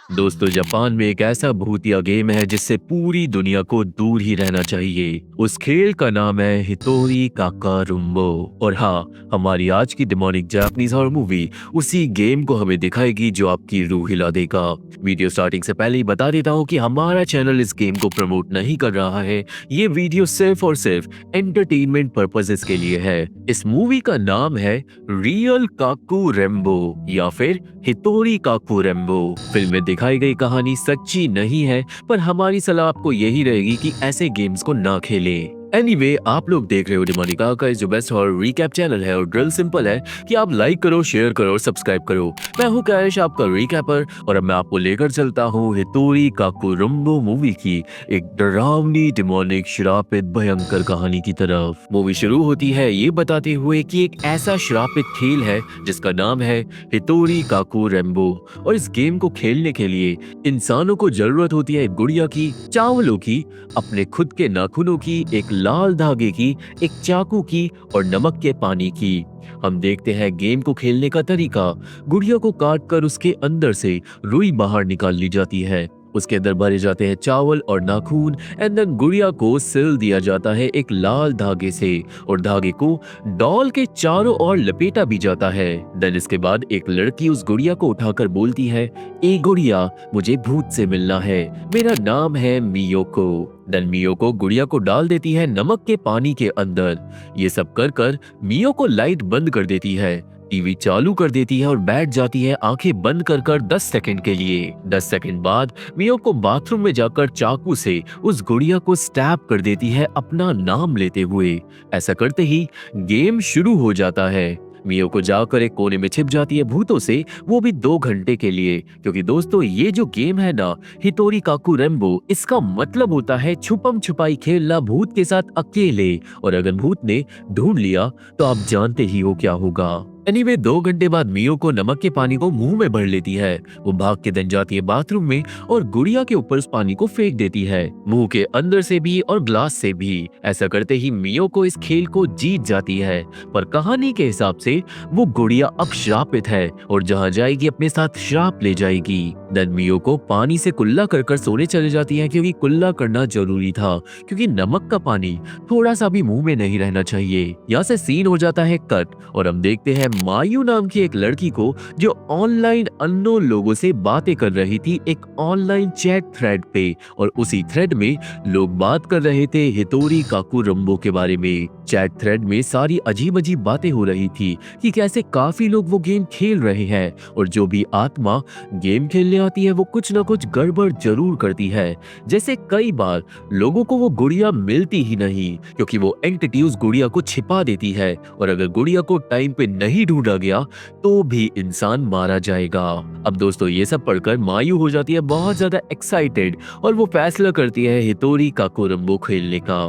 दोस्तों, जापान में एक ऐसा भूतिया गेम है जिससे पूरी दुनिया को दूर ही रहना चाहिए। उस खेल का नाम है हितोरी काकारुम्बो। और हाँ, हमारी आज की डिमोनिक जापानीज हॉरर मूवी उसी गेम को हमें दिखाएगी जो आपकी रूह हिला देगा। वीडियो स्टार्टिंग से पहले ही बता देता हूँ कि हमारा चैनल इस गेम को प्रमोट नहीं कर रहा है। ये वीडियो सिर्फ और सिर्फ एंटरटेनमेंट पर्पसेस के लिए है। इस मूवी का नाम है रियल काकू रेम्बो या फिर हितोरी काकू रेम्बो। फिल्म में दिखाई गई कहानी सच्ची नहीं है, पर हमारी सलाह आपको यही रहेगी कि ऐसे गेम्स को ना खेलें। एनीवे, आप लोग देख रहे हो डिमोनिका का जो बेस्ट हॉरर रिकैप चैनल है, और ड्रिल सिंपल है कि आप लाइक करो, शेयर करो और सब्सक्राइब करो। मैं हूं कैश, आपका रिकैपर, और अब मैं आपको लेकर चलता हूं हितोरी काकुरुम्बो मूवी की एक डरावनी डिमोनिक श्रापित भयंकर कहानी की तरफ। मूवी शुरू होती है ये बताते हुए कि एक ऐसा श्रापित खेल है जिसका नाम है हितोरी काकुरेम्बो, और इस गेम को खेलने के लिए इंसानों को जरूरत होती है एक गुड़िया की, चावलों की, अपने खुद के नाखूनों की, एक लाल धागे की, एक चाकू की और नमक के पानी की। हम देखते हैं गेम को खेलने का तरीका। गुड़िया को काट कर उसके अंदर से रुई बाहर निकाल ली जाती है। उसके अंदर भरे जाते हैं चावल और नाखून, एंड देन गुड़िया को सिल दिया जाता है एक लाल धागे से, और धागे को डॉल के चारों ओर लपेटा भी जाता है। देन इसके बाद एक लड़की उस गुड़िया को उठाकर बोलती है, ए गुड़िया, मुझे भूत से मिलना है, मेरा नाम है मियोको। देन मियोको गुड़िया को डाल देती है नमक के पानी के अंदर। ये सब कर कर मियोको लाइट बंद कर देती है, टीवी चालू कर देती है और बैठ जाती है आंखें बंद कर कर 10 सेकंड के लिए। 10 सेकंड बाद मियोको बाथरूम में जाकर चाकू से उस गुड़िया को स्टैब कर देती है अपना नाम लेते हुए। ऐसा करते ही गेम शुरू हो जाता है। मियोको जाकर एक कोने में छिप जाती है भूतों से, वो भी 2 घंटे के लिए। क्योंकि दोस्तों, ये जो गेम है ना, हितोरी काकुरेम्बो, इसका मतलब होता है छुपम छुपाई खेलना भूत के साथ अकेले, और अगर भूत ने ढूंढ लिया तो आप जानते ही हो क्या होगा। एनीवे, 2 घंटे बाद मियोको नमक के पानी को मुंह में भर लेती है। वो भाग के दिन जाती है बाथरूम में और गुड़िया के ऊपर उस पानी को फेंक देती है, मुंह के अंदर से भी और ग्लास से भी। ऐसा करते ही मियोको इस खेल को जीत जाती है, पर कहानी के हिसाब से वो गुड़िया अब श्रापित है और जहाँ जाएगी अपने साथ श्राप ले जाएगी। देन मियोको पानी से कुल्ला कर कर सोने चले जाती है, क्योंकि कुल्ला करना जरूरी था, क्योंकि नमक का पानी थोड़ा सा भी मुंह में नहीं रहना चाहिए। यहाँ से सीन हो जाता है कट, और हम देखते हैं मायू नाम की एक लड़की को जो ऑनलाइन अननोन लोगों से बातें कर रही थी एक ऑनलाइन चैट थ्रेड पे, और उसी थ्रेड में लोग बात कर रहे थे हितोरी काकुरेम्बो के बारे में। चैट थ्रेड में सारी अजीब अजीब बातें हो रही थी कि कैसे काफी लोग वो गेम खेल रहे हैं, और जो भी आत्मा गेम खेलने आती है वो कुछ ना कुछ गड़बड़ जरूर करती है। जैसे कई बार लोगों को वो गुड़िया मिलती ही नहीं, क्योंकि वो एंटिटी उस गुड़िया को छिपा देती है, और अगर गुड़िया को टाइम पे नहीं ढूंढा गया तो भी इंसान मारा जाएगा। अब दोस्तों, ये सब पढ़कर मायू हो जाती है बहुत ज्यादा एक्साइटेड, और वो फैसला करती है हितोरी काकुरेम्बो खेलने का।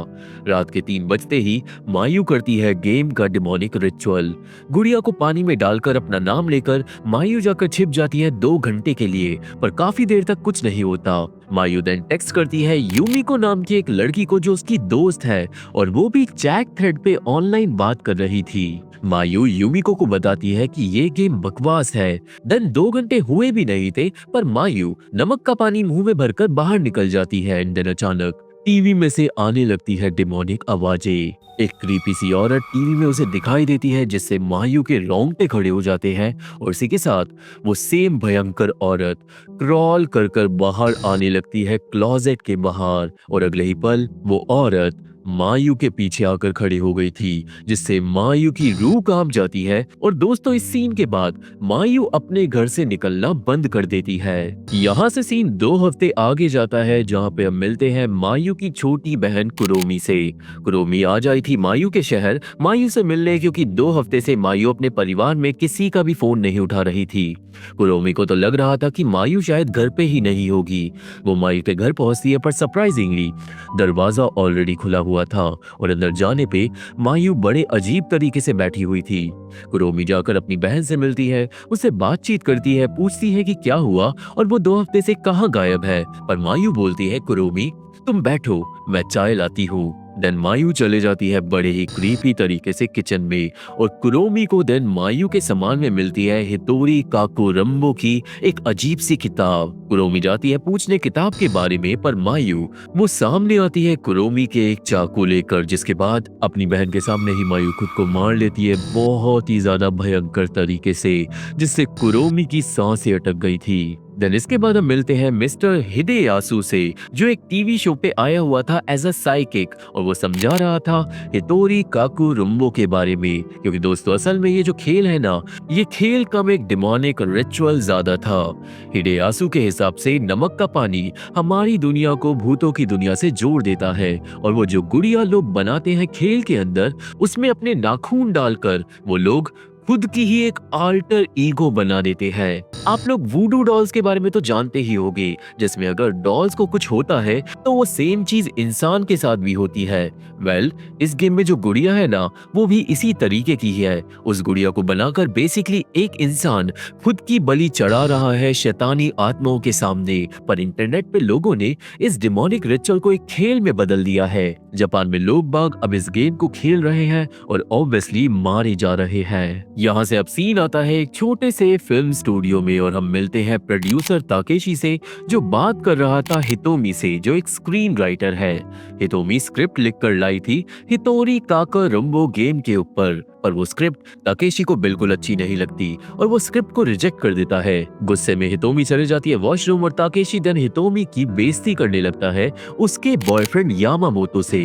रात के 3 बजते ही मायू करती है गेम का डिमोनिक रिचुअल। गुड़िया को पानी में डालकर अपना नाम लेकर मायू जाकर छिप जाती है 2 घंटे के लिए, पर काफी देर तक कुछ नहीं होता। मायू देन टेक्स्ट करती है यूमिको नाम की एक लड़की को जो उसकी दोस्त है, और वो भी चैट थ्रेड पे ऑनलाइन बात कर रही थी। मायू यूमिको को बताती है कि ये गेम बकवास है। देन 2 घंटे हुए भी नहीं थे, पर मायू नमक का पानी मुंह में भरकर बाहर निकल जाती है। एंड देन अचानक टीवी में से आने लगती है डिमोनिक आवाजें। एक क्रीपी सी औरत टीवी में उसे दिखाई देती है, जिससे मायू के रोंगटे खड़े हो जाते हैं, और इसी के साथ वो सेम भयंकर औरत क्रॉल कर कर बाहर आने लगती है क्लोजेट के बाहर, और अगले ही पल वो औरत मायू के पीछे आकर खड़ी हो गई थी, जिससे मायू की रूह कांप जाती है। और दोस्तों, इस सीन के बाद मायू अपने घर से निकलना बंद कर देती है। यहाँ से सीन 2 हफ्ते आगे जाता है, जहाँ पे हम मिलते हैं मायू की छोटी बहन कुरोमी से। कुरोमी आज आई थी मायू के शहर मायू से मिलने, क्योंकि 2 हफ्ते से मायू अपने परिवार में किसी का भी फोन नहीं उठा रही थी। कुरोमी को तो लग रहा था कि मायू शायद घर पे ही नहीं होगी। वो मायू के घर पहुंचती है, पर सरप्राइजिंगली दरवाजा ऑलरेडी खुला हुआ था, और अंदर जाने पे मायू बड़े अजीब तरीके से बैठी हुई थी। कुरोमी जाकर अपनी बहन से मिलती है, उससे बातचीत करती है, पूछती है कि क्या हुआ और वो 2 हफ्ते से कहाँ गायब है। पर मायू बोलती है, कुरोमी तुम बैठो, मैं चाय लाती हूँ। देन मायू चले जाती है बड़े ही क्रीपी तरीके से किचन में और कुरोमी को देन मायू के सामान में मिलती है हितोरी काकुरम्बो की एक अजीब सी किताब। कुरोमी जाती है पूछने किताब के बारे में, पर मायू वो सामने आती है कुरोमी के एक चाकू लेकर, जिसके बाद अपनी बहन के सामने ही मायू खुद को मार लेती है बहुत ही ज्यादा भयंकर तरीके से, जिससे कुरोमी की सांसें अटक गई थी। देन इसके बाद हम मिलते हैं मिस्टर हिडेयासु से, जो एक टीवी शो पे आया हुआ था एज अ साइकिक, और वो समझा रहा था हितोरी काकुरुम्बो के बारे में। क्योंकि दोस्तों असल में ये जो खेल है ना, ये खेल कम एक डिमोनिक रिचुअल ज्यादा था। हिडेयासु के हिसाब से नमक का पानी हमारी दुनिया को भूतों की दुनिया से जोड़ देता है, और वो जो गुड़िया लोग बनाते हैं खेल के अंदर, उसमें अपने नाखून डालकर वो लोग खुद की ही एक आल्टर ईगो बना देते हैं। आप लोग वूडू डॉल्स के बारे में तो जानते ही होंगे, जिसमें अगर डॉल्स को कुछ होता है तो वो सेम चीज इंसान के साथ भी होती है। वेल, इस गेम में जो गुड़िया है ना, वो भी इसी तरीके की है। उस गुड़िया को बनाकर बेसिकली एक इंसान खुद की बलि चढ़ा रहा है शैतानी आत्माओं के सामने। पर इंटरनेट पे लोगों ने इस डिमोनिक रिचुअल को एक खेल में बदल दिया है। जापान में लोग बाग अब इस गेम को खेल रहे हैं और ऑब्वियसली मारे जा रहे हैं। यहाँ से अब सीन आता है एक छोटे से फिल्म स्टूडियो में, और हम मिलते हैं प्रोड्यूसर ताकेशी से, जो बात कर रहा था हितोमी से, जो एक स्क्रीन राइटर है। हितोमी स्क्रिप्ट लिखकर लाई थी हितोरी काकुरुम्बो गेम के ऊपर, पर वो स्क्रिप्ट ताकेशी को बिल्कुल अच्छी नहीं लगती और वो स्क्रिप्ट को रिजेक्ट कर देता है। गुस्से में हितोमी चले जाती है वॉशरूम, और ताकेशी देन हितोमी की बेइज्जती करने लगता है उसके बॉयफ्रेंड यामामोतो से।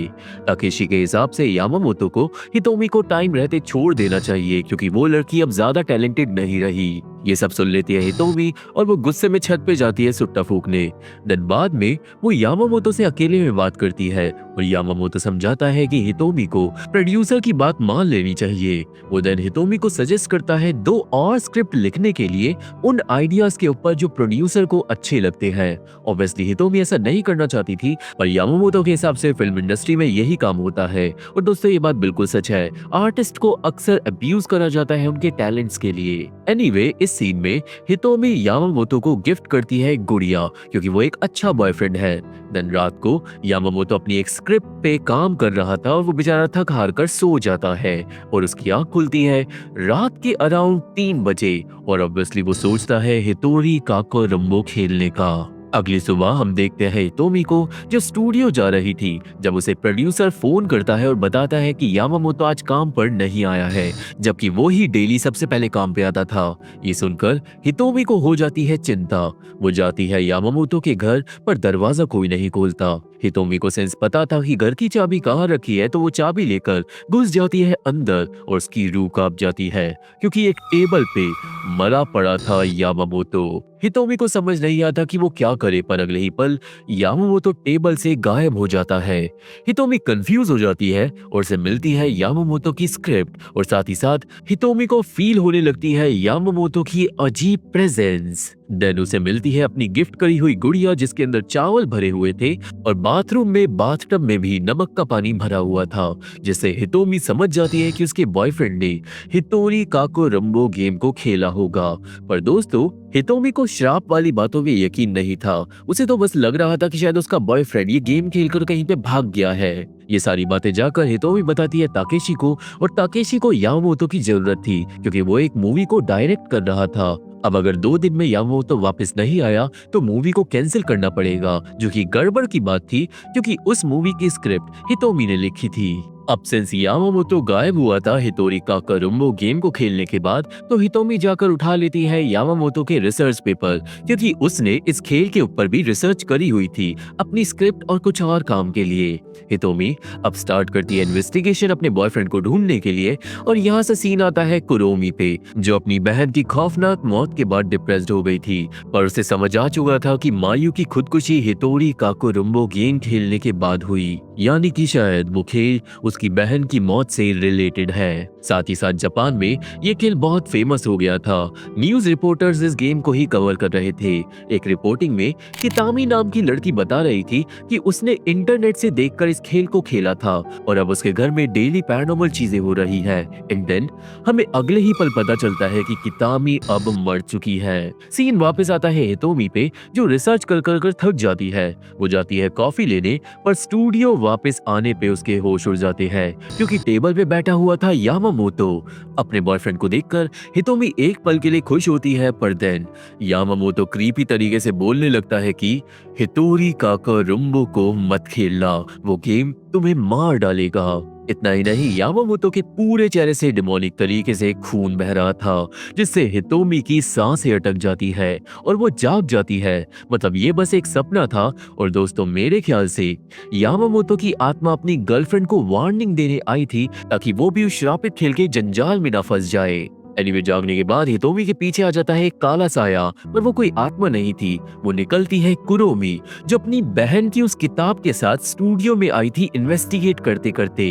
ताकेशी के हिसाब से यामामोतो को हितोमी को टाइम रहते छोड़ देना चाहिए, क्योंकि वो लड़की अब ज्यादा टैलेंटेड नहीं रही। ये सब सुन लेती है हितोमी और वो गुस्से में छत पे जाती है सुट्टा फूकने। देन बाद में वो यामामोतो से अकेले में बात करती है और यामामोतो समझाता है कि हितोमी को प्रोड्यूसर की बात मान लेनी चाहिए। वो देन हितोमी को सजेस्ट करता है 2 और स्क्रिप्ट लिखने के लिए उन आइडियाज के ऊपर जो प्रोड्यूसर को अच्छे लगते हैं। ऑब्वियसली हितोमी ऐसा नहीं करना चाहती थी, पर यामामोतो के हिसाब से फिल्म इंडस्ट्री में यही काम होता है। और दोस्तों ये बात बिल्कुल सच है, आर्टिस्ट को अक्सर अब्यूज करा जाता है उनके टैलेंट्स के लिए। एनीवे, इस सीन में हितोमी यामामोतो को गिफ्ट करती है गुड़िया, क्योंकि वो एक अच्छा बॉयफ्रेंड है। देन रात को यामामोतो अपनी एक स्क्रिप्ट पे काम कर रहा था और वो बेचारा थक हार कर सो जाता है, और उसकी आंख खुलती है रात के अराउंड 3 बजे, और ऑब्वियसली वो सोचता है हितोरी काकुरुम्बो खेलने का। अगली सुबह हम देखते हैं हितोमी को जो स्टूडियो जा रही थी, जब उसे प्रोड्यूसर फोन करता है और बताता है कि यामामोतो आज काम पर नहीं आया है, जबकि वो ही डेली सबसे पहले काम पे आता था। ये सुनकर हितोमी को हो जाती है चिंता। वो जाती है यामामोतो के घर, पर दरवाजा कोई नहीं खोलता। हितोमी को सेंस पता था कि घर की चाबी कहाँ रखी है, तो वो चाबी लेकर घुस जाती है अंदर और उसकी रूह कांप जाती है, क्योंकि एक टेबल पे मरा पड़ा था यामामोतो। हितोमी को समझ नहीं आता कि वो क्या करे, पर अगले ही पल यामामोतो टेबल से गायब हो जाता है। हितोमी कंफ्यूज हो जाती है और उसे मिलती है यामामोतो की स्क्रिप्ट, और साथ ही साथ हितोमी को फील होने लगती है यामामोतो की अजीब प्रेजेंस। देन उसे मिलती है अपनी गिफ्ट करी हुई गुड़िया, जिसके अंदर चावल भरे हुए थे और बाथरूम में बाथटब में भी नमक का पानी भरा हुआ था, जिससे हितोमी समझ जाती है कि उसके बॉयफ्रेंड ने हितोरी काकुरुम्बो गेम को खेला होगा। पर दोस्तों हितोमी को श्राप वाली बातों में यकीन नहीं था। उसे तो बस लग रहा था कि शायद उसका बॉयफ्रेंड ये गेम खेलकर कहीं पे भाग गया है। ये सारी बातें जाकर हितोमी बताती है ताकेशी को, और ताकेशी को यामामोतो की जरूरत थी, क्योंकि वो एक मूवी को डायरेक्ट कर रहा था। अब अगर 2 दिन में यामामोतो वापस नहीं आया तो मूवी को कैंसिल करना पड़ेगा, जो कि गड़बड़ की बात थी, क्योंकि उस मूवी की स्क्रिप्ट हितोमी ने लिखी थी। अब सिंस यामामोतो गायब हुआ था हितोरी काकुरुम्बो गेम को खेलने के बाद, तो हितोमी जाकर उठा लेती है यामामोतो के रिसर्च पेपर, क्योंकि उसने इस खेल के ऊपर भी रिसर्च करी हुई थी अपनी स्क्रिप्ट और कुछ और काम के लिए। हितोमी अब स्टार्ट करती है इन्वेस्टिगेशन अपने बॉयफ्रेंड को ढूंढने के लिए, और यहाँ से सीन आता है कुरोमी पे, जो अपनी बहन की खौफनाक मौत के बाद डिप्रेस्ड हो गई थी, पर उसे समझ आ चुका था कि मायू की खुदकुशी हितोरी काकुरुम्बो गेम खेलने के बाद हुई, यानी कि शायद वो खेल उसकी बहन की मौत से रिलेटेड है। साथ ही साथ जापान में ये खेल बहुत फेमस हो गया था। न्यूज रिपोर्टर्स इस गेम को ही कवर कर रहे थे। एक रिपोर्टिंग में कितामी नाम की लड़की बता रही थी कि उसने इंटरनेट से देखकर इस खेल को खेला था और अब उसके घर में डेली पैरानॉर्मल चीजें हो रही है। एंड देन हमें अगले ही पल पता चलता है कि कितामी अब मर चुकी है। सीन वापस आता है हितोमी पे, जो रिसर्च कर कर कर थक जाती है। वो जाती है कॉफी लेने, पर स्टूडियो वापस आने पे उसके होश उड़ जाते हैं क्योंकि टेबल पे बैठा हुआ था यामामोतो। अपने बॉयफ्रेंड को देखकर हितोमी एक पल के लिए खुश होती है, पर देन यामामोतो क्रीपी तरीके से बोलने लगता है कि हितोरी काकारुम्बो को मत खेलना, वो गेम तुम्हें मार डालेगा। इतना ही नहीं, यामामोतो के पूरे चेहरे से डिमोनिक तरीके से खून बह रहा था, जिससे हितोमी की सांसें अटक जाती है और वो जाग जाती है। मतलब ये बस एक सपना था। और दोस्तों, मेरे ख्याल से यामामोतो की आत्मा अपनी गर्लफ्रेंड को वार्निंग देने आई थी ताकि वो भी उस श्रापित खेल के जंजाल में ना फंस जाए। एनीवे, जागने के बाद हितोमी के पीछे आ जाता है एक काला साया, पर वो कोई आत्मा नहीं थी। वो निकलती है कुरोमी, जो अपनी बहन की उस किताब के साथ स्टूडियो में आई थी इन्वेस्टिगेट करते करते।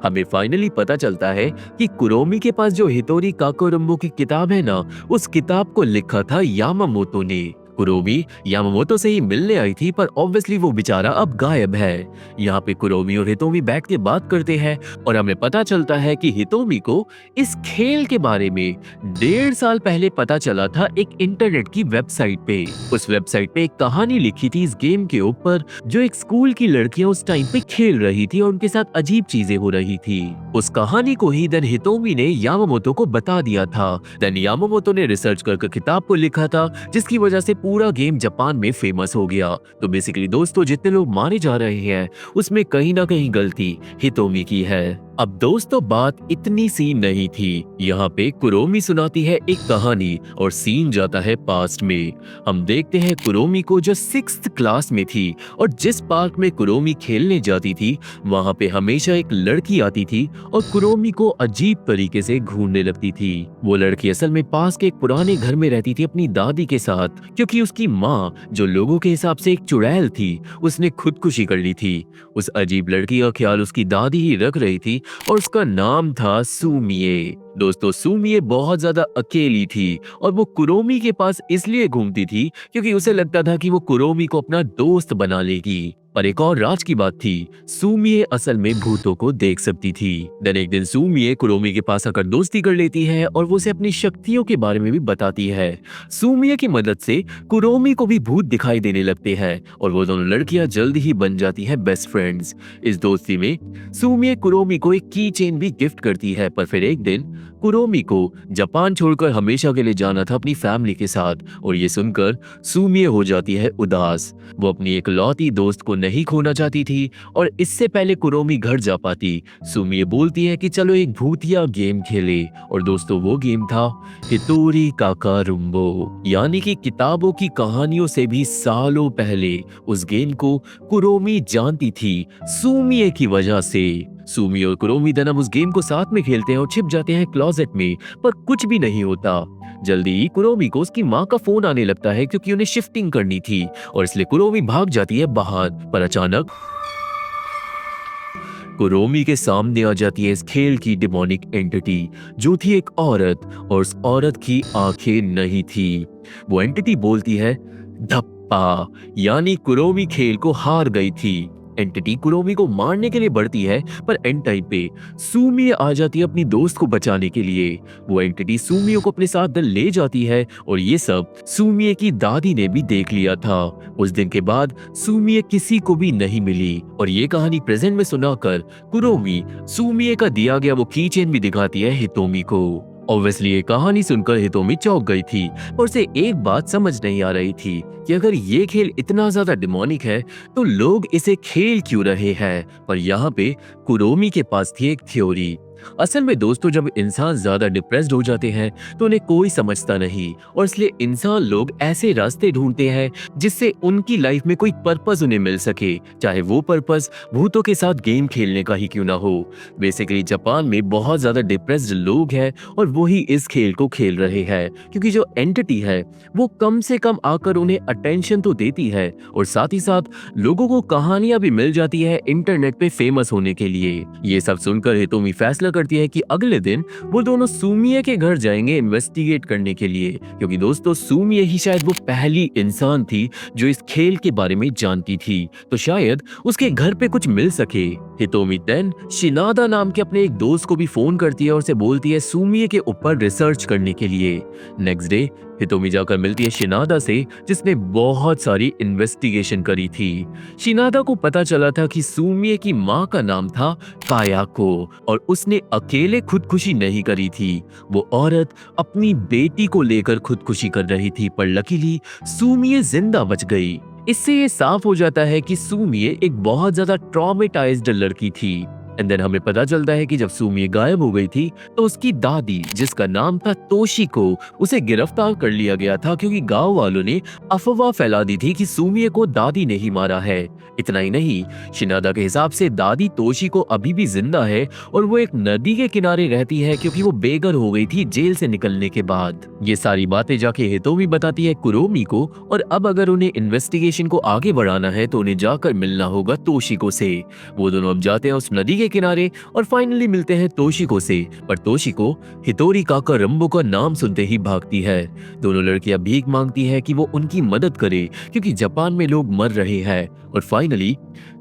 हमें फाइनली पता चलता है कि कुरोमी के पास जो हितोरी काकोरुम्बो की किताब है ना, उस किताब को लिखा था यामामोतो ने। कुरोमी यामामोतो से ही मिलने आई थी, पर ऑब्वियसली वो बेचारा अब गायब है। यहाँ पे कुरोमी और हितोमी बैठ के बात करते हैं और हमें पता चलता है कि हितोमी को इस खेल के बारे में 1.5 साल पहले पता चला था एक इंटरनेट की वेबसाइट पे। उस वेबसाइट पे एक कहानी लिखी थी इस गेम के ऊपर, जो एक स्कूल की लड़कियां उस टाइम पे खेल रही थी और उनके साथ अजीब चीजें हो रही थी। उस कहानी को ही देन हितोमी ने यामामोतो को बता दिया था। देन यामामोतो ने रिसर्च कर किताब को लिखा था, जिसकी वजह से पूरा गेम जापान में फेमस हो गया। तो बेसिकली दोस्तों, जितने लोग मारे जा रहे हैं उसमें कहीं ना कहीं गलती हितोमी की है। अब दोस्तों, बात इतनी सी नहीं थी। यहाँ पे कुरोमी सुनाती है एक कहानी और सीन जाता है पास्ट में। हम देखते हैं कुरोमी को जो 6th क्लास में थी और जिस पार्क में कुरोमी खेलने जाती थी वहां पे हमेशा एक लड़की आती थी और कुरोमी को अजीब तरीके से घूरने लगती थी। वो लड़की असल में पास के एक पुराने घर में रहती थी अपनी दादी के साथ, क्योंकि उसकी माँ, जो लोगों के हिसाब से एक चुड़ैल थी, उसने खुदकुशी कर ली थी। उस अजीब लड़की का ख्याल उसकी दादी ही रख रही थी और उसका नाम था सुमिए। दोस्तों, सुमिए बहुत ज्यादा अकेली थी और वो कुरोमी के पास इसलिए घूमती थी क्योंकि उसे लगता था कि वो कुरोमी को अपना दोस्त बना लेगी। पर एक और राज की बात थी, सुमिए असल में भूतों को देख सकती थी। देन एक दिन सुमिए कुरोमी के पास आकर दोस्ती कर लेती है और वो उसे अपनी शक्तियों के बारे में भी बताती है। सुमिए की मदद से कुरोमी को भी भूत दिखाई देने लगते हैं और वो दोनों लड़कियां जल्दी ही बन जाती हैं बेस्ट फ्रेंड्स। इस दोस्ती में सुमिए कुरोमी को एक की चेन भी गिफ्ट करती है। पर फिर एक दिन कुरोमी को जापान छोड़कर हमेशा के लिए जाना था अपनी फैमिली के साथ और ये सुनकर सुमिए हो जाती है उदास। वो अपनी इकलौती दोस्त को नहीं खोना चाहती थी और इससे पहले कुरोमी घर जा पाती, सुमिए बोलती है कि चलो एक भूतिया गेम खेले। और दोस्तों, वो गेम था हितोरी काकारुम्बो, यानी कि किताबों की कहानियों से भी सालों पहले उस गेम को कुरोमी जानती थी सुमिए की वजह से। सुमिए और कुरोमी दनम उस गेम को साथ में खेलते हैं और छिप जाते हैं क्लोजेट में, पर कुछ भी नहीं होता। जल्दी ही कुरोमी को उसकी माँ का फोन आने लगता है क्योंकि उन्हें शिफ्टिंग करनी थी और इसलिए कुरोमी भाग जाती है बाहर। पर अचानक कुरोमी के सामने आ जाती है इस खेल की डिमोनिक एंटिटी, जो थी एक औरत, और उस औरत की आंखें नहीं थी। वो एंटिटी बोलती है धप्पा, यानी कुरोमी खेल को हार गई थी। एंटिटी कुरोमी को मारने के लिए बढ़ती है, पर एंड टाइम पे सुमिए आ जाती है अपनी दोस्त को बचाने के लिए। वो एंटिटी सुमिए को अपने साथ ले जाती है और ये सब सुमिए की दादी ने भी देख लिया था। उस दिन के बाद सुमिए किसी को भी नहीं मिली और ये कहानी प्रेजेंट में सुनाकर कुरोमी सुमिए का दिया गया वो की चेन भी दिखाती है हितोमी को। ऑब्वियसली ये कहानी सुनकर हितोमी चौंक गई थी और उसे एक बात समझ नहीं आ रही थी कि अगर ये खेल इतना ज्यादा डिमोनिक है तो लोग इसे खेल क्यों रहे हैं। पर यहाँ पे कुरोमी के पास थी एक थ्योरी। असल में दोस्तों, जब इंसान ज्यादा डिप्रेस्ड हो जाते हैं तो उन्हें कोई समझता नहीं, और इसलिए इंसान लोग ऐसे रास्ते ढूंढते हैं जिससे उनकी लाइफ में कोई पर्पस उन्हें मिल सके, चाहे वो पर्पस भूतों के साथ गेम खेलने का ही क्यों ना हो। बेसिकली जापान में बहुत ज्यादा डिप्रेस्ड लोग हैं और वो ही इस खेल को खेल रहे हैं, क्योंकि जो एंटिटी है वो कम से कम आकर उन्हें अटेंशन तो देती है, और साथ ही साथ लोगों को कहानियां भी मिल जाती है इंटरनेट पे फेमस होने के लिए। ये सब सुनकर हितोमी फैसला करती है कि अगले दिन वो दोनों सूमिये के घर जाएंगे इन्वेस्टिगेट करने के लिए, क्योंकि दोस्तों सूमिये ही शायद वो पहली इंसान थी जो इस खेल के बारे में जानती थी, तो शायद उसके घर पे कुछ मिल सके। हितोमी देन शिनादा नाम के अपने एक दोस्त को भी फोन करती है और उसे बोलती है सूमिये के ऊपर रिसर्च करने के लिए। नेक्स्ट डे हितोमी जाकर मिलती है शिनादा से, जिसने बहुत सारी इन्वेस्टिगेशन करी थी। शिनादा को पता चला था कि सूमिये की माँ का नाम था कायाको, और उसने अकेले खुदकुशी नहीं करी थी। वो औरत अपनी बेटी को लेकर खुदकुशी कर रही थी, पर लकीली सूमिये जिंदा बच गई। इससे ये साफ हो जाता है कि सूमिये एक बहुत ज्यादा ट्रॉमेटाइज्ड लड़की थी। एंड देन हमें पता चलता है कि जब सूमिये गायब हो गई थी तो उसकी दादी, जिसका नाम था तोशिको, उसे गिरफ्तार कर लिया गया था, क्योंकि गांव वालों ने अफवाह फैला दी थी कि सूमिये को दादी ने ही मारा है। इतना ही नहीं, शिनादा के हिसाब से दादी तोशिको अभी भी जिंदा है और वो एक नदी के किनारे रहती है, क्योंकि वो बेघर हो गई थी जेल से निकलने के बाद। ये सारी बातें जाके हितोमी बताती है कुरोमी को, और अब अगर उन्हें इन्वेस्टिगेशन को आगे बढ़ाना है तो उन्हें जाकर मिलना होगा तोशिको से। वो दोनों अब जाते हैं उस नदी के किनारे और फाइनली मिलते हैं तोशिको से, पर तोशिको हितोरी काका रंबो का नाम सुनते ही भागती है। दोनों लड़कियां भीख मांगती है कि वो उनकी मदद करे, क्योंकि जापान में लोग मर रहे हैं, और फाइनली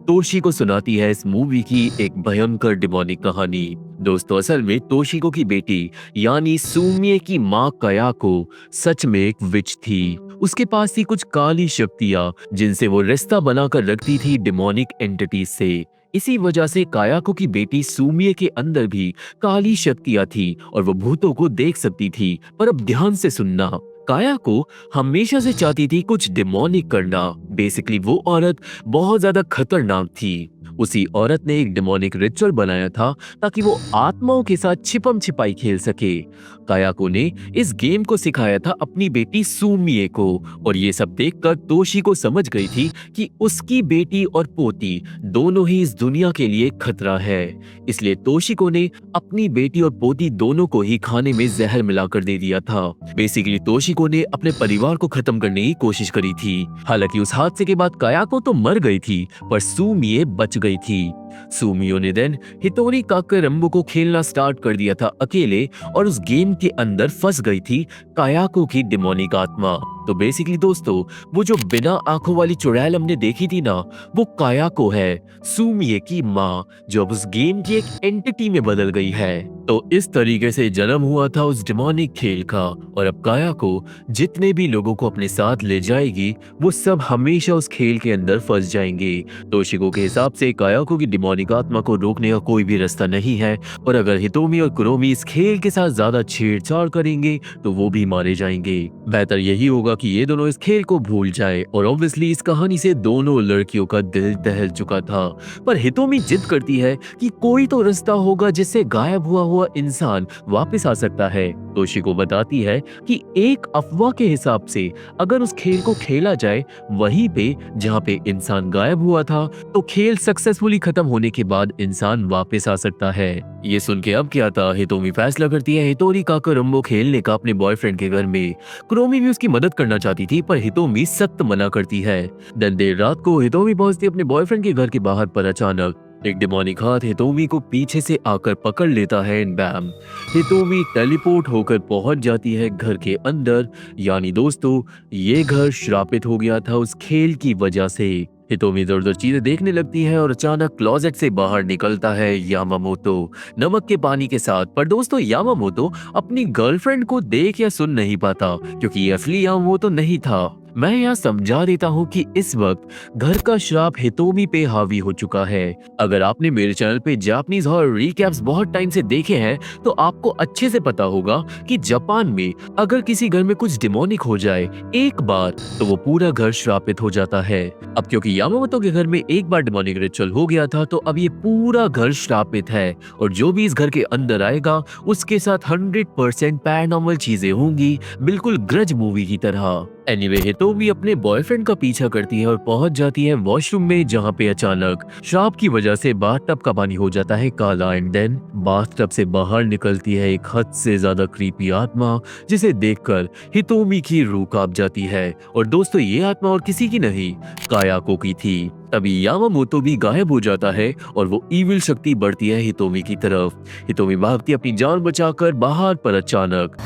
तोशिको सुनाती है इस मूवी की एक भयंकर डिमोनिक कहानी। दोस्तों, असल में तोशिको की बेटी यानी सूमिये की माँ कायाको सच में एक विच थी। उसके पास थी कुछ काली शक्तियां, जिनसे वो रिश्ता बनाकर रखती थी डिमोनिक एंटिटीज से। इसी वजह से कायाको की बेटी सूमिये के अंदर भी काली शक्तियां थी और वो भूतों को देख सकती थी। पर अब ध्यान से सुनना, कायाको हमेशा से चाहती थी कुछ डिमोनिक करना। बेसिकली वो औरत बहुत ज्यादा खतरनाक थी। उसी औरत ने एक डिमोनिक रिचुअल बनाया था ताकि वो आत्माओं के साथ छिपम छिपाई खेल सके। कायाको ने इस गेम को सिखाया था अपनी बेटी सूमिये को, और ये सब देखकर तोशिको समझ गई थी कि उसकी बेटी और पोती दोनों ही इस दुनिया के लिए खतरा है। इसलिए तोशिको ने अपनी बेटी और पोती दोनों को ही खाने में जहर मिलाकर दे दिया था। बेसिकली तोशिको ने अपने परिवार को खत्म करने की कोशिश करी थी। हालांकि उस हादसे के बाद कायाको तो मर गई थी, पर सूमिये बच गई थी। सूमियो ने देन हितोरी काका रंबो को खेलना स्टार्ट कर दिया था अकेले, और उस गेम के अंदर फंस गई थी कायाको की डिमोनिक आत्मा। तो बेसिकली दोस्तों, वो जो बिना आंखों वाली चुड़ैल हमने देखी थी ना, वो कायाको है, सूमिये की माँ, जो अब उस गेम की एक एंटिटी में बदल गई है। तो इस तरीके से जन्म हुआ था उस डिमोनिक खेल का, और अब कायाको जितने भी लोगों को अपने साथ ले जाएगी वो सब हमेशा उस खेल के अंदर फंस जाएंगे। तोशिको के हिसाब से कायाको की डिमोनिक आत्मा को रोकने का कोई भी रास्ता नहीं है, और अगर हितोमी और कुरोमी इस खेल के साथ ज्यादा छेड़छाड़ करेंगे तो वो भी मारे जाएंगे। बेहतर यही होगा कि ये दोनों इस खेल को भूल जाए, और ऑब्वियसली इस कहानी से दोनों लड़कियों का दिल दहल चुका था। पर हितोमी जिद करती है कि कोई तो रास्ता होगा जिससे गायब हुआ इंसान वापस आ सकता है। तोशिको बताती है कि एक अफवाह के हिसाब से अगर उस खेल को खेला जाए वहीं पे जहाँ पे इंसान गायब हुआ था, तो खेल सक्सेसफुली खत्म होने के बाद इंसान वापस आ सकता है। ये सुन के अब क्या था, हितोमी फैसला करती है हितोरी काका रंबो खेलने का अपने बॉयफ्रेंड के घर में। कुरोमी भी उसकी मदद करना चाहती थी, पर हितोमी सख्त मना करती है। दिन देर रात को हितोमी पहुंचती है अपने बॉयफ्रेंड के घर के बाहर, पर अचानक एक डिमोनिक हाथ हितोमी को पीछे से आकर पकड़ लेता है एंड बैम, हितोमी टेलीपोर्ट होकर पहुंच जाती है घर के अंदर। यानी दोस्तों, ये घर श्रापित हो गया था उस खेल की वजह से। हितोमी इधर उधर चीजें देखने लगती है और अचानक क्लोजेट से बाहर निकलता है यामामोतो नमक के पानी के साथ। पर दोस्तों, यामामोतो अपनी गर्लफ्रेंड को देख या सुन नहीं पाता, क्योंकि ये असली यामामोतो नहीं था। मैं यहाँ समझा देता हूँ कि इस वक्त घर का श्राप हितोमी पे हावी हो चुका है। अगर आपने मेरे चैनल पे जापानीज हॉरर रिकैप्स बहुत टाइम से देखे हैं तो आपको अच्छे से पता होगा कि जापान में अगर किसी घर में कुछ डिमोनिक हो जाए एक बार तो वो पूरा घर श्रापित हो जाता है। अब क्योंकि यामामोतो के घर में एक बार डिमोनिक रिचुअल हो गया था तो अब ये पूरा घर श्रापित है और जो भी इस घर के अंदर आएगा उसके साथ 100% पैरानॉर्मल चीजें होंगी, बिल्कुल ग्रज मूवी की तरह। एनीवे हितोमी अपने बॉयफ्रेंड का पीछा करती है और पहुंच जाती है वॉशरूम में, जहां पे अचानक श्राप की वजह से बाथटब का पानी हो जाता है काला एंड देन बाथटब से बाहर निकलती है एक हद से ज्यादा क्रीपी आत्मा, जिसे देखकर हितोमी की रूह कांप जाती है। और दोस्तों ये आत्मा और किसी की नहीं, कायाको की थी। तभी यामामोतो भी गायब हो जाता है और वो इविल शक्ति बढ़ती है हितोमी की तरफ। हितोमी भागती अपनी जान बचाकर बाहर, पर अचानक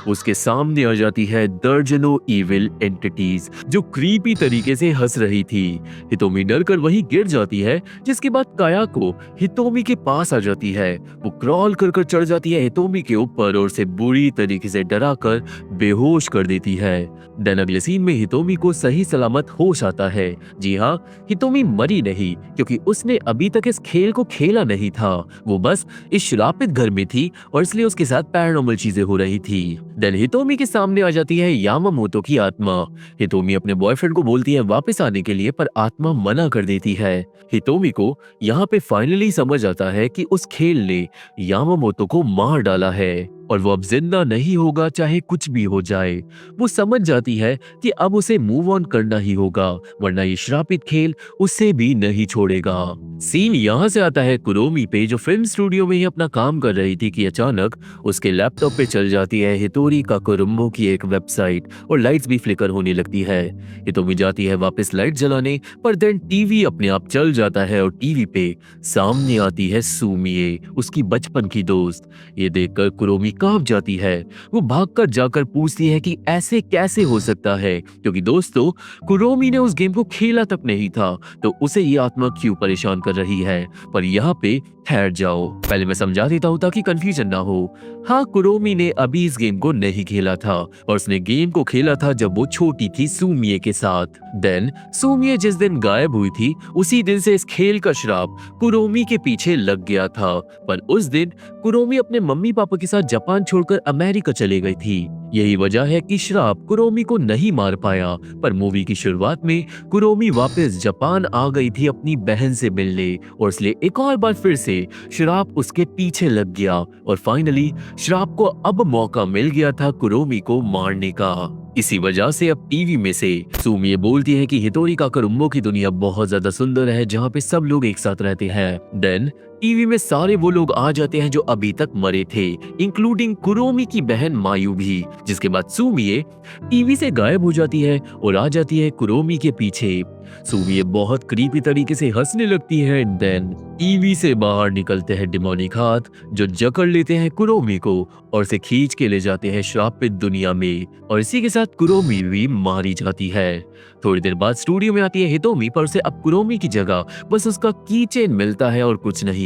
उसके सामने आ जाती है दर्जनों इविल एंटिटीज जो क्रीपी तरीके से हंस रही थी। हितोमी डरकर वहीं गिर जाती है, जिसके बाद कायाको हितोमी के पास आ जाती है। वो क्रॉल कर चढ़ जाती है हितोमी के ऊपर और उसे बुरी तरीके से डराकर बेहोश कर देती है। देन अगले सीन में हितोमी को सही सलामत होश आता है। जी हाँ, हितोमी मरी नहीं, क्योंकि उसने अभी तक इस खेल को खेला नहीं था। वो बस इस श्रापित घर में थी और इसलिए उसके साथ पैरानॉर्मल चीजें हो रही थी। देन हितोमी के सामने आ जाती है यामामोतो की आत्मा। हितोमी अपने बॉयफ्रेंड को बोलती है वापस आने के लिए, पर आत्मा मना कर देती है। हितोमी को यहाँ पे फाइनली समझ आता है कि उस खेल ने यामामोतो को मार डाला है और वो अब जिंदा नहीं होगा, चाहे कुछ भी हो जाए। वो समझ जाती है कि अब उसे मूव ऑन करना ही होगा, वरना ये श्रापित खेल उसे भी नहीं छोड़ेगा। सीन यहाँ से आता है कुरोमी पे, जो फिल्म स्टूडियो में ही अपना काम कर रही थी कि अचानक उसके लैपटॉप पे चल जाती है हितोरी काकुरुम्बो की एक वेबसाइट और लाइट्स भी फ्लिकर होने लगती है। हितोमी जाती है वापस लाइट जलाने, पर देन टीवी अपने आप चल जाता है और टीवी पे सामने आती है सुमिए, उसकी बचपन की दोस्त। ये देखकर कुरोमी कांप जाती है। वो भागकर जाकर पूछती है कि ऐसे कैसे हो सकता है, क्योंकि दोस्तों कुरोमी ने उस गेम को खेला तक नहीं था, तो उसे ये आत्मा क्यों परेशान कर रही है। पर यहाँ पे ठहर जाओ, पहले मैं समझा देता हूँ ताकि कंफ्यूजन ना हो। हाँ, कुरोमी ने अभी इस गेम को नहीं खेला था और उसने गेम को खेला था जब वो छोटी थी सुमिए के साथ। देन सुमिए जिस दिन गायब हुई थी उसी दिन से इस खेल का श्राप कुरोमी के पीछे लग गया था। पर उस दिन कुरोमी अपने मम्मी पापा के साथ जापान छोड़कर अमेरिका चली गई थी। यही वजह है कि श्राप कुरोमी को नहीं मार पाया। पर मूवी की शुरुआत में कुरोमी वापस जापान आ गई थी अपनी बहन से मिलने और इसलिए एक और बार फिर से श्राप उसके पीछे लग गया और फाइनली श्राप को अब मौका मिल गया था कुरोमी को मारने का। इसी वजह से अब टीवी में से सुमिए बोलती है कि हितोरी काकुरुम्बो की दुनिया बहुत ज्यादा सुंदर है, जहाँ पे सब लोग एक साथ रहते हैं। देन टीवी में सारे वो लोग आ जाते हैं जो अभी तक मरे थे, इंक्लूडिंग कुरोमी की बहन मायू भी। जिसके बाद सुमिए टीवी से गायब हो जाती है और आ जाती है कुरोमी के पीछे। सुमिए बहुत क्रीपी तरीके से हंसने लगती है। देन टीवी से बाहर निकलते हैं डिमोनिक हाथ, जो जकड़ लेते हैं कुरोमी को और उसे खींच के ले जाते हैं श्रापित दुनिया में, और इसी के साथ कुरोमी भी मारी जाती है। थोड़ी देर बाद स्टूडियो में आती है हितोमी, पर उसे अब कुरोमी की जगह बस उसका की चेन मिलता है और कुछ नहीं।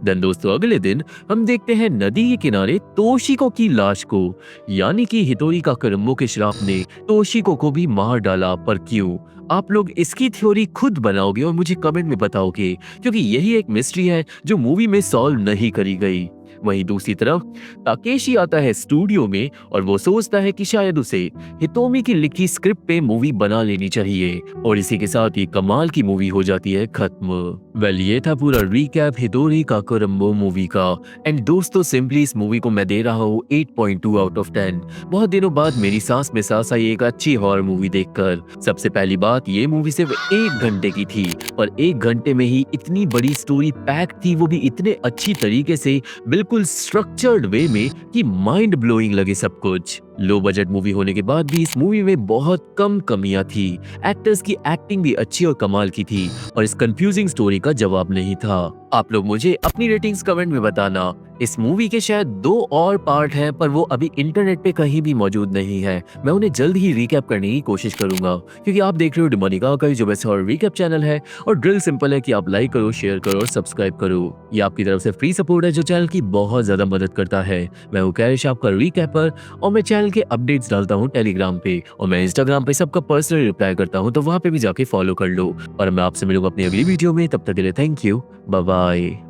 देन दोस्तों अगले दिन हम देखते हैं नदी के किनारे तोशिको की लाश को, यानी कि हितोरी काकुरुम्बो के श्राप ने तोशिको को भी मार डाला। पर क्यों? आप लोग इसकी थ्योरी खुद बनाओगे और मुझे कमेंट में बताओगे, क्योंकि यही एक मिस्ट्री है जो मूवी में सॉल्व नहीं करी गई। वहीं दूसरी तरफ ताकेशी आता है स्टूडियो में और वो सोचता है कि शायद उसे हितोमी की लिखी स्क्रिप्ट पे मूवी बना लेनी चाहिए, और इसी के साथ ये कमाल की मूवी हो जाती है खत्म। वेल ये था पूरा रिकैप हितोरी काकुरुम्बो मूवी का। एंड दोस्तों सिंपली इस मूवी को मैं दे रहा हूँ 8.2 आउट ऑफ 10। बहुत दिनों बाद मेरी सांस में सांस आई एक अच्छी हॉरर मूवी देखकर। सबसे पहली बात, ये मूवी सिर्फ 1 घंटे की थी, पर 1 घंटे में ही इतनी बड़ी स्टोरी पैक थी, वो भी इतने अच्छी तरीके से, बिल्कुल स्ट्रक्चर्ड वे में कि माइंड ब्लोइंग लगे सब कुछ। लो बजट मूवी होने के बाद भी इस मूवी में बहुत कम कमियां थी। एक्टर्स की एक्टिंग भी अच्छी और कमाल की थी और इस कंफ्यूजिंग स्टोरी का जवाब नहीं था। आप लोग मुझे अपनी रेटिंग्स कमेंट में बताना। इस मूवी के शायद 2 और पार्ट हैं, पर वो अभी इंटरनेट पे कहीं भी मौजूद नहीं है। मैं उन्हें जल्द ही रिकैप करने की कोशिश करूंगा, क्योंकि आप देख रहे हो डिमोनिक आर्काइव, जो बेस्ट हॉरर रिकैप चैनल है। और ड्रिल सिंपल है कि आप लाइक करो, शेयर करो और सब्सक्राइब करो। ये आपकी तरफ से फ्री सपोर्ट है जो चैनल की बहुत ज्यादा मदद करता है। मैं हूँ कैरिश, आपका रिकैपर, और मैं चैनल के अपडेट्स डालता हूँ टेलीग्राम पे, और मैं इंस्टाग्राम पे सबका पर्सनल रिप्लाई करता हूँ, तो वहाँ पे भी जाके फॉलो कर लो। और मैं आपसे मिलूंगा अपनी अगली वीडियो में, तब तक के लिए थैंक यू, बाय बाय।